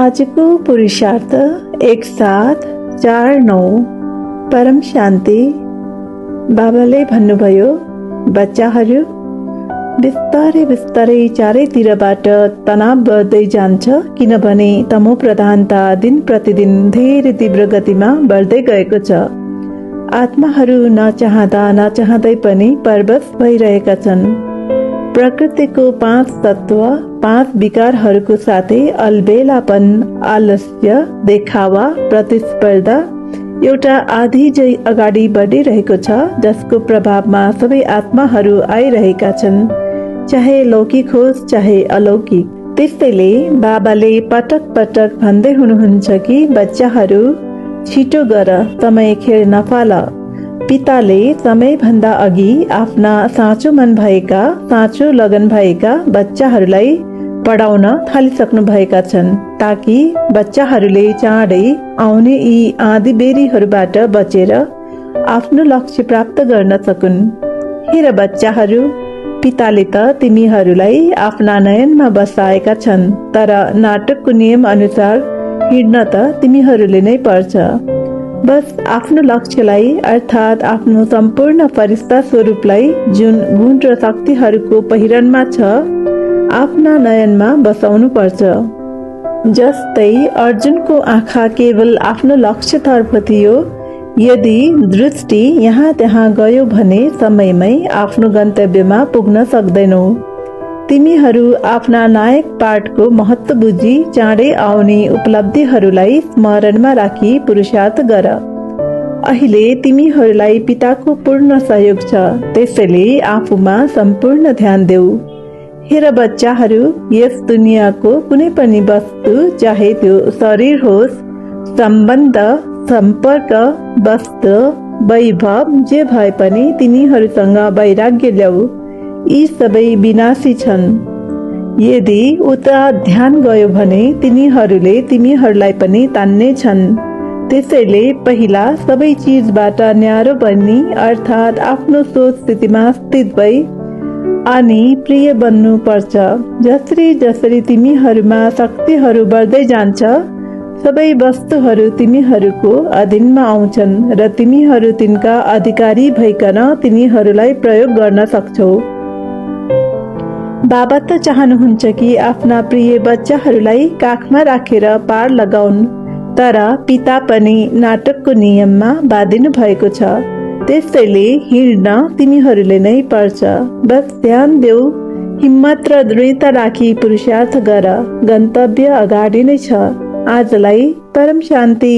आजको पुरुषार्थ 1/7/4/9 परम शान्ति। बाबाले भन्नुभयो, बच्चाहरू बिस्तारै बिस्तारै चारैतिरबाट तनाव बढ्दै जान्छ, किनभने तमो प्रधानता दिन प्रतिदिन धेरै तीव्र गतिमा बढ्दै गएको छ। आत्माहरू नचाहँदै पनि परवश भइरहेका छन्। प्रकृतिको 5 तत्व 5 विकारहरूको साथै अलबेलापन, आलस्य, देखावा, प्रतिस्पर्धा एउटा आधी झै अगाडि बढिरहेको छ, जसको प्रभावमा सबै आत्माहरू आइरहेका छन्, चाहे लौकिक होस् चाहे अलौकिक। त्यसैले बाबाले पटक पटक भन्दै हुनुहुन्छ कि बच्चाहरू छिटो गर, समय खेर नफाल। पिताले समयभन्दा अघि आफ्ना साँचो मन भएका, साँचो लगन भएका बच्चाहरूलाई पढाउन थालिसक्नु भएका छन्, ताकि बच्चाहरूले चाँडै आउने यी आँधी बेरीहरूबाट बचेर आफ्नो लक्ष्य प्राप्त गर्न सकुन्। हेर बच्चाहरू, पिताले त तिमीहरूलाई आफ्ना नयनमा बसाएका छन्, तर नाटकको नियम अनुसार हिँड्न त तिमीहरूले नै पर्छ। बस आफ्नो लक्ष्यलाई अर्थात् आफ्नो सम्पूर्ण फरिस्ता स्वरूपलाई, जुन गुण र शक्तिहरूको पहिरनमा छ, आफ्ना नयनमा बसाउनु पर्छ। जस्तै अर्जुनको आँखा केवल आफ्नो लक्ष्यतर्फ थियो। यदि दृष्टि यहाँ त्यहाँ गयो भने समयमै आफ्नो गन्तव्यमा पुग्न सक्दैनौ। तिमीहरू आफ्ना नायक पाठको महत्त्व बुझी चाँडै आउने उपलब्धिहरूलाई स्मरणमा राखी पुरुषार्थ गर। अहिले तिमीहरूलाई पिताको पूर्ण सहयोग छ, त्यसैले आफूमा सम्पूर्ण ध्यान देऊ। हेर बच्चाहरू, यस दुनियाँको कुनै पनि वस्तु, चाहे त्यो शरीर होस्, सम्बन्ध, सम्पर्क, वस्त्र, वैभव, जे भए पनि तिनीहरूसँग वैराग्य ल्याऊ। यी सबै विनाशी छन्। यदि उता ध्यान गयो भने तिनीहरूले तिमीहरूलाई पनि तान्ने छन्। त्यसैले पहिला सबै चिजबाट न्यारो बन्नी, अर्थात् आफ्नो सोच स्थितिमा स्थित भई अनि प्रिय बन्नु पर्छ। जसरी जसरी तिमीहरूमा शक्तिहरू बढ्दै जान्छ, सबै वस्तुहरू तिमीहरूको अधीनमा आउँछन् र तिमीहरू तिनका अधिकारी भइकन तिनीहरूलाई प्रयोग गर्न सक्छौ। बाबा त चाहनुहुन्छ कि आफ्ना प्रिय बच्चाहरूलाई काखमा राखेर पार लगाउन्, तर पिता पनि नाटकको नियममा बाँधिनु भएको छ। त्यसैले हिँड्न तिमीहरूले नै पर्छ। बस ध्यान देऊ, हिम्मत र दृढता राखी पुरुषार्थ गर। गन्तव्य अगाडि नै छ। आजलाई परम शान्ति।